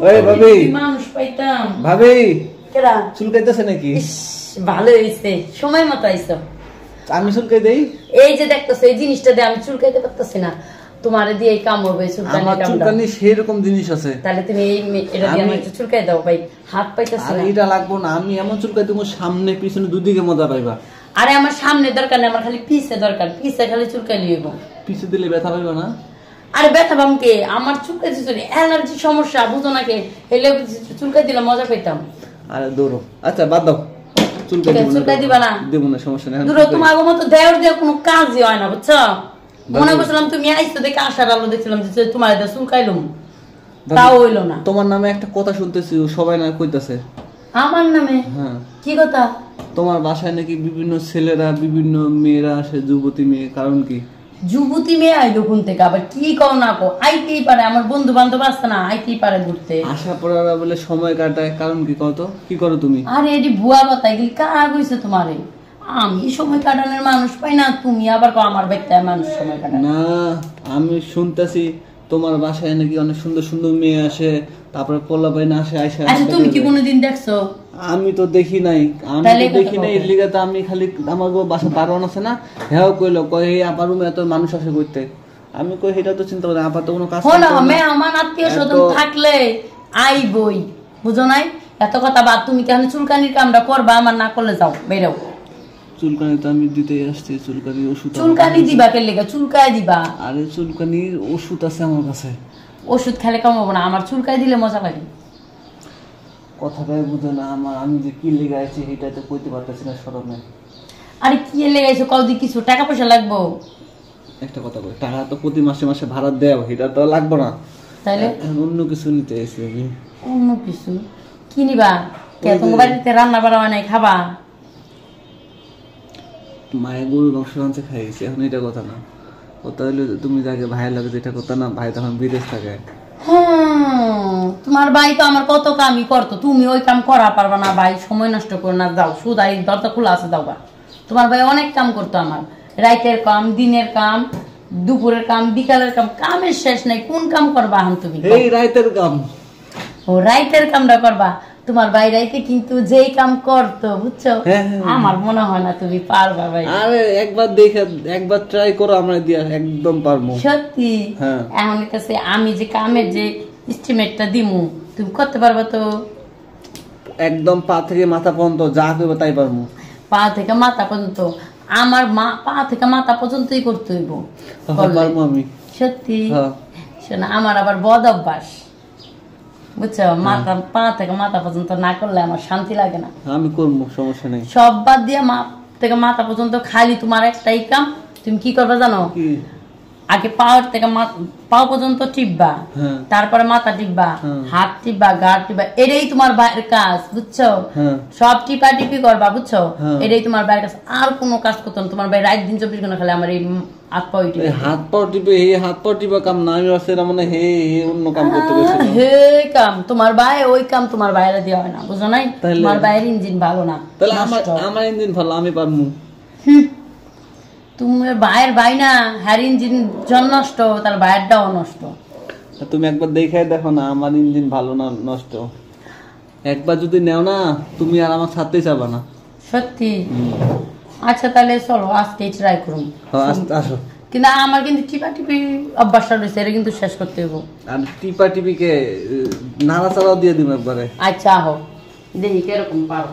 ওই ভাবি মানুষ পাইতাম। ভাবি কেডা চুলকাইতেছে নাকি? ভালো হইছে, সময় মতো আইছো। আমি চুলকাই দেই? এই যে দেখতেছো এই জিনিসটা দিয়ে আমি চুলকাইতে পারতেছি না, তোমারে দিয়ে এই কাম হবে চুলকানি। আমার চুলকানি সেই রকম জিনিস আছে, তাহলে তুমি এই এটা দিয়ে আমার একটু চুলকাই দাও ভাই, হাত পাইতেছি না। এটা লাগবো না, আমি এমন চুলকাই দেবো সামনে পিছনে দুদিকে মজা পাইবা। আরে আমার সামনে দরকার নেই, আমার খালি পিছে দরকার, পিছে খালি চুলকাই লিব। পিছে দিলে ব্যথা পাইবা না? আরে ব্যথা পাম কে, আমার চুলকাইছে চলে অ্যালার্জি সমস্যা বুঝো না কে, হেলে চুলকাই দিলে মজা পাইতাম। আরে দৌড়ো, আচ্ছা বাদ দাও, চুলকাই দিবা না? দেবো না, সমস্যা নেই। দূর তোমার মতো দেওয়ার দিয়ে কোনো কাজই হয় না বুঝছো। মনে করছিলাম তুমি আইছো দেখে আশার আলো দেখছিলাম যে তোমার এটা চুলকাইলুম, তাও হইলো না। তোমার নামে একটা কথা শুনতেছি, সবাই না কইতাছে। আমার নামে? হ্যাঁ। কি কথা? তোমার বাসায় নাকি বিভিন্ন ছেলেরা বিভিন্ন মেয়েরা আসে, যুবতী মেয়ে, কারণ কি? যুবতী মেয়ে আইলো কোন থেকে, আবার কি কও না কও, আইতেই পারে, আমার বন্ধু বান্ধব আসছে না, আইতেই পারে ঘুরতে। আশা পড়ারা বলে সময় কাটায়, কারণ কি কত? কি করো তুমি? আরে এটি ভুয়া কথা, এগুলি কারা কইছে তোমারে? আমি সময় কাটানোর মানুষ পাই না, তুমি আবার কও আমার ব্যক্তিগত মানুষ সময় কাটায় না। আমি শুনতেছি তোমার বাসায় নাকি অনেক সুন্দর সুন্দর মেয়ে আসে, তারপরে পোলাপাইন আসে। আচ্ছা তুমি কি কোনোদিন দেখছো? আমি তো দেখি নাই, এর লিগে তো আমি খালি আমার বাসা দারোয়ান আছে না, হ্যাঁ কইলো কই আপা রুমে এত মানুষ আসে করতে। আমি কই এটা তো চিন্তা করি, আপা তো কোনো কাজ না মেহমান আত্মীয় স্বজন থাকলে আইবই, বুঝো নাই? এত কথা বাদ, তুমি কেন চুলকানির কামটা করবা, আমার না করলে যাও বেরো। চুলকানি তো আমি দিতেই আসছি, চুলকানির ওষুধ। চুলকানি দিবা কে লেগে? চুলকায় দিবা? আরে চুলকানির ওষুধ আছে আমার কাছে। ওষুধ খেলে কমাবো না, আমার চুলকায় দিলে মজা লাগে। কথাটাই বুঝে না আমার, আমি যে কি লেগে আছি এটা তো কইতে পারতেছি না শরমে। আরে কি লেগাইছো কদি, কিছু টাকা পয়সা লাগবো? একটা কথা বল, টাকা তো প্রতি মাসে মাসে ভাড়া দেও, এটা তো লাগবে না। তাইলে অন্য কিছু নিতে এসেছি আমি। অন্য কিছু কি নিবা? কে তোমার বাড়িতে রান্না বাড়া হয় নাই, খাবা? মায়ের গরুর মাংস রাঁধছে খাইছি, এখন এটা কথা না। ও তাহলে তুমি যাকে ভাই লাগে যেটা কথা না, ভাই তখন বিদেশ থাকে। তোমার ভাই তো আমার কত কামই করতো, তুমি ওই কাম করা পারবা না ভাই, সময় নষ্ট করো না, যাও সুদাই দরজা খোলা আছে যাও। তোমার ভাই অনেক কাম করতো আমার, রাতের কাম, দিনের কাম, দুপুরের কাম, বিকালের কাম, কামের শেষ নাই। কোন কাম করবা এখন তুমি? এই রাতের কাম। ও রাইতের কামটা করবা? তোমার ভাই রাইতে কিন্তু যেই কাম করতো বুঝছো, আমার মনে হয় না তুমি পারবা ভাই। আরে একবার দেখে একবার ট্রাই করো, আমরা দিয়া একদম পারবো সত্যি। এখন কাছে আমি যে কামের যে এস্টিমেটটা দিমু, তুমি করতে পারবা তো? একদম পা থেকে মাথা পর্যন্ত যা করবে তাই পারবো। পা থেকে মাথা পর্যন্ত? আমার মা পা থেকে মাথা পর্যন্তই করতে হইব। পারবো আমি সত্যি। শোনা, আমার আবার বদ অভ্যাস বুঝছো, মাথা পা থেকে মাথা পর্যন্ত না করলে আমার শান্তি লাগে না। আমি করবো, সমস্যা নেই। সব বাদ দিয়ে মা থেকে মাথা পর্যন্ত খালি তোমার একটাই কাম। তুমি কি করবে জানো? আগে পাওয়ার থেকে পাও পর্যন্ত টিপবা, তারপরে মাথা টিপবা, হাত টিপবা, গাড় টিপবা, এটাই তোমার বাইরের কাজ বুঝছো। সব টিপা টিপি করবা বুঝছো, এটাই তোমার বাইরের কাজ। আর কোনো কাজ করতো না তোমার বাইরে, রাত দিন 24 ঘন্টা খালি আমার এই হাত পাও টিপে। হাত পাও টিপে? এই হাত পাও টিপা কাম না, আমি আসলে মানে হে অন্য কাম করতে গেছিলাম। হে কাম তোমার বাইরে, ওই কাম তোমার বাইরে দেওয়া হয় না, বুঝো নাই? তোমার বাইরের ইঞ্জিন ভালো না। তাহলে আমার ইঞ্জিন ভালো, আমি পারবো। তোমার ভাইয়ের ভাই না, হ্যার ইঞ্জিন নষ্ট, তার ভাইয়েরটাও নষ্ট। তুমি একবার দেখে দেখো না আমার ইঞ্জিন ভালো না নষ্ট। একবার যদি নেও না, তুমি আর আমার ছাড়তেই চাবা না। সত্যি? আচ্ছা তাহলে চলো আজকে ট্রাই করুন। আসো। কিন্তু আমার কিন্তু টিপা টিপি অভ্যাসটা রয়েছে, এটা কিন্তু শেষ করতে হবে। আর টিপা টিপিকে নাড়াচাড়াও দিয়ে দিন একবারে। আচ্ছা আহো দেখি কিরকম পারো।